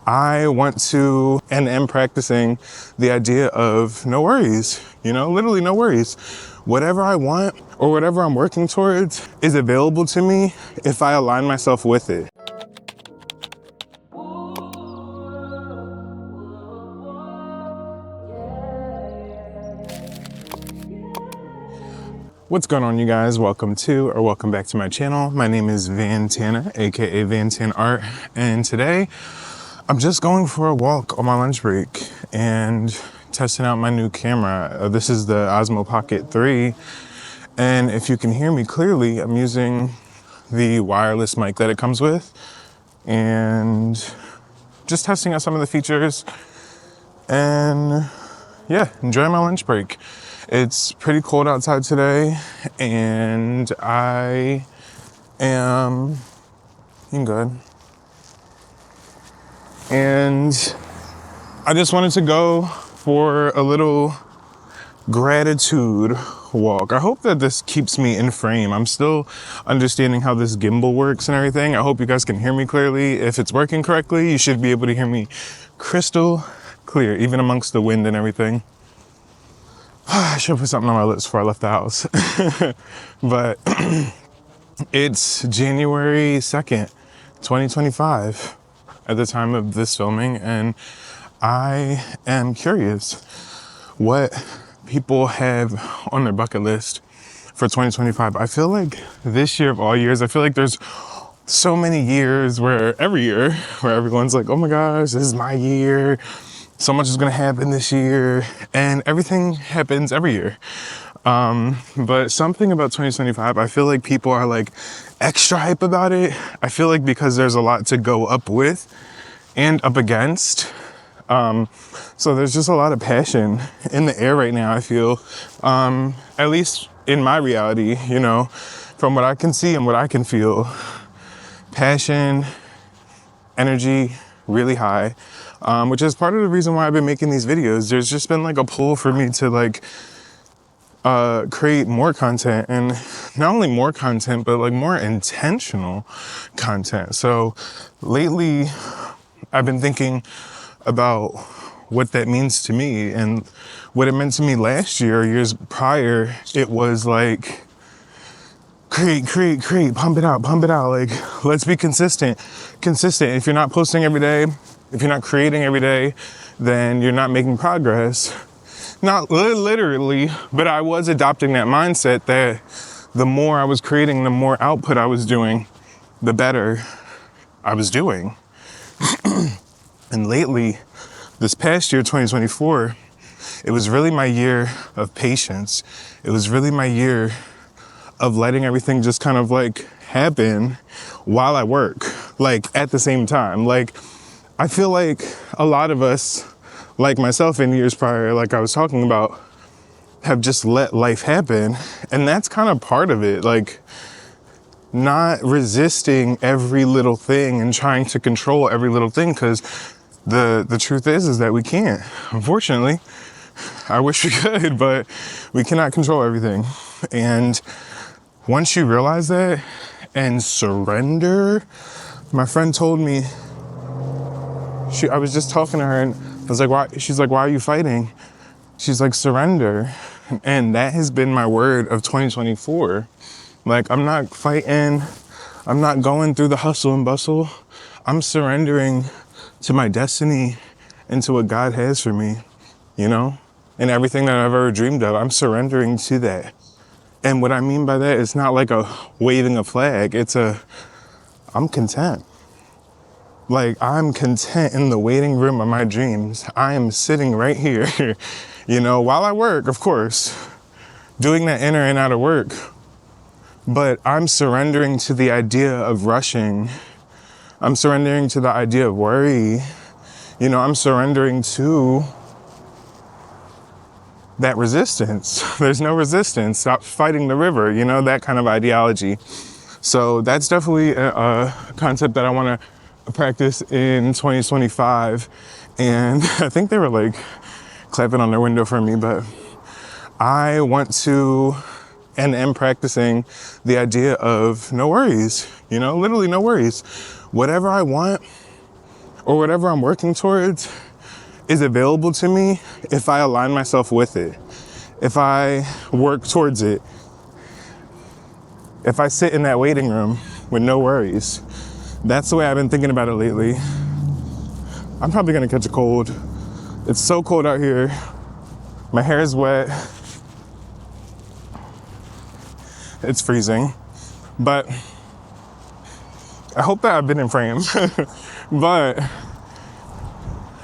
I want to and am practicing the idea of no worries, literally no worries. Whatever I want or whatever I'm working towards is available to me if I align myself with it. What's going on, you guys? Welcome back to my channel. My name is Vantanart, aka Vantanart, and today I'm just going for a walk on my lunch break and testing out my new camera. This is the Osmo Pocket 3, and if you can hear me clearly, I'm using the wireless mic that it comes with, and just testing out some of the features, and yeah, enjoy my lunch break. It's pretty cold outside today, and I am eating good. And I just wanted to go for a little gratitude walk. I hope that this keeps me in frame. I'm still understanding how this gimbal works and everything. I hope you guys can hear me clearly. If it's working correctly, you should be able to hear me crystal clear, even amongst the wind and everything. I should put something on my lips before I left the house. But it's January 2nd, 2025 at the time of this filming, and I am curious what people have on their bucket list for 2025. I feel like this year of all years, I feel like there's so many years where everyone's like, oh my gosh, this is my year. So much is gonna happen this year, and everything happens every year. But something about 2025, I feel like people are like extra hype about it. I feel like because there's a lot to go up with and up against. So there's just a lot of passion in the air right now, I feel, at least in my reality, from what I can see and what I can feel. Passion, energy, really high. Which is part of the reason why I've been making these videos. There's just been like a pull for me to like create more content, and not only more content, but like more intentional content. So lately I've been thinking about what that means to me, and what it meant to me last year, years prior. It was like create, pump it out. Like, let's be consistent. If you're not posting every day, if you're not creating every day, then you're not making progress. Not literally, but I was adopting that mindset that the more I was creating, the more output I was doing, the better I was doing. And lately, this past year, 2024, it was really my year of patience. It was really my year of letting everything just kind of like happen while I work, like at the same time. Like, I feel like a lot of us, like myself in years prior, like I was talking about, have just let life happen. And that's kind of part of it, like not resisting every little thing and trying to control every little thing, because the truth is that we can't. Unfortunately, I wish we could, but we cannot control everything. And once you realize that and surrender, my friend told me, I was just talking to her, and I was like, why? She's like, why are you fighting? She's like, surrender. And that has been my word of 2024. Like, I'm not fighting. I'm not going through the hustle and bustle. I'm surrendering to my destiny and to what God has for me, and everything that I've ever dreamed of. I'm surrendering to that. And what I mean by that, it's not like a waving a flag. I'm content. Like, I'm content in the waiting room of my dreams. I am sitting right here, while I work, of course, doing that inner and outer work. But I'm surrendering to the idea of rushing. I'm surrendering to the idea of worry. I'm surrendering to that resistance. There's no resistance. Stop fighting the river, that kind of ideology. So that's definitely a concept that I want to practice in 2025. And I think they were like clapping on their window for me, but I want to and am practicing the idea of no worries, literally no worries. Whatever I want or whatever I'm working towards is available to me if I align myself with it, if I work towards it, if I sit in that waiting room with no worries. That's the way I've been thinking about it lately. I'm probably gonna catch a cold. It's so cold out here. My hair is wet. It's freezing. But I hope that I've been in frame. But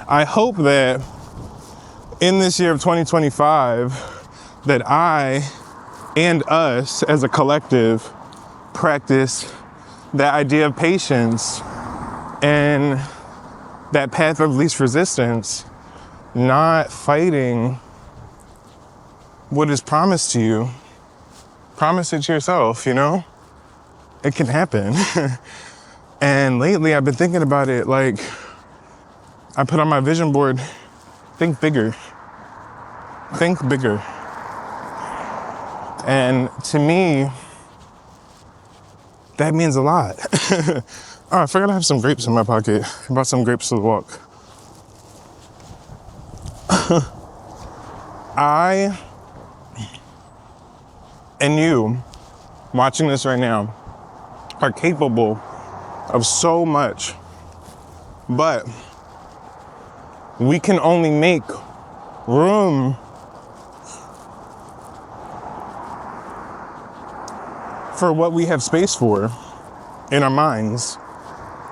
I hope that in this year of 2025, that I and us as a collective practice that idea of patience and that path of least resistance, not fighting what is promised to you. Promise it to yourself, you know? It can happen. And lately I've been thinking about it, like, I put on my vision board, think bigger. Think bigger. And to me, that means a lot. Oh, I forgot I have some grapes in my pocket. I brought some grapes to the walk. I and you watching this right now are capable of so much, but we can only make room for what we have space for in our minds.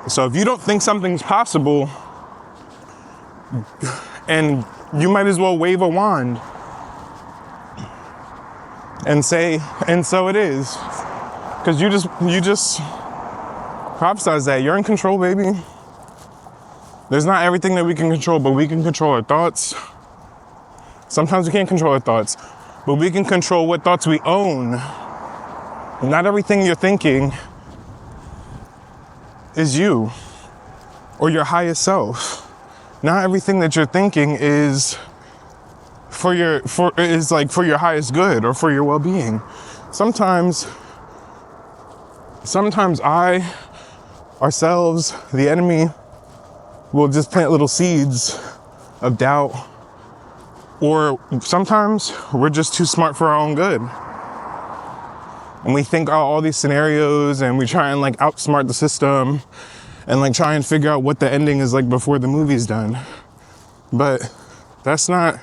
So if you don't think something's possible, and you might as well wave a wand and say, and so it is. Because you just prophesize that. You're in control, baby. There's not everything that we can control, but we can control our thoughts. Sometimes we can't control our thoughts, but we can control what thoughts we own. Not everything you're thinking is you or your highest self. Not everything that you're thinking is for your highest good or for your well-being. Sometimes ourselves, the enemy, will just plant little seeds of doubt, or sometimes we're just too smart for our own good. And we think out all these scenarios and we try and like outsmart the system and like try and figure out what the ending is like before the movie's done. But that's not,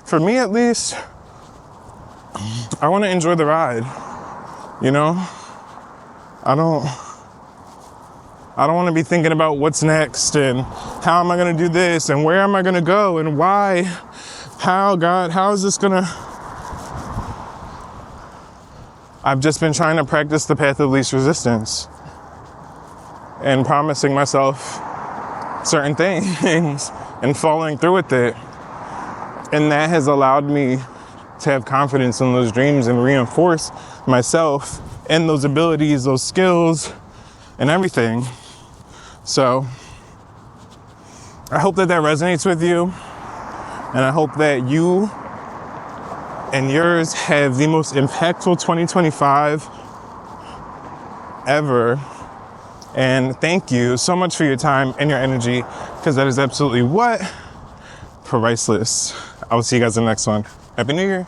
for me at least, I want to enjoy the ride, you know? I don't want to be thinking about what's next and how am I going to do this and where am I going to go and why, how is this going to... I've just been trying to practice the path of least resistance and promising myself certain things and following through with it. And that has allowed me to have confidence in those dreams and reinforce myself and those abilities, those skills, and everything. So I hope that resonates with you. And I hope that you and yours have the most impactful 2025 ever. And thank you so much for your time and your energy, because that is absolutely priceless. I will see you guys in the next one. Happy New Year.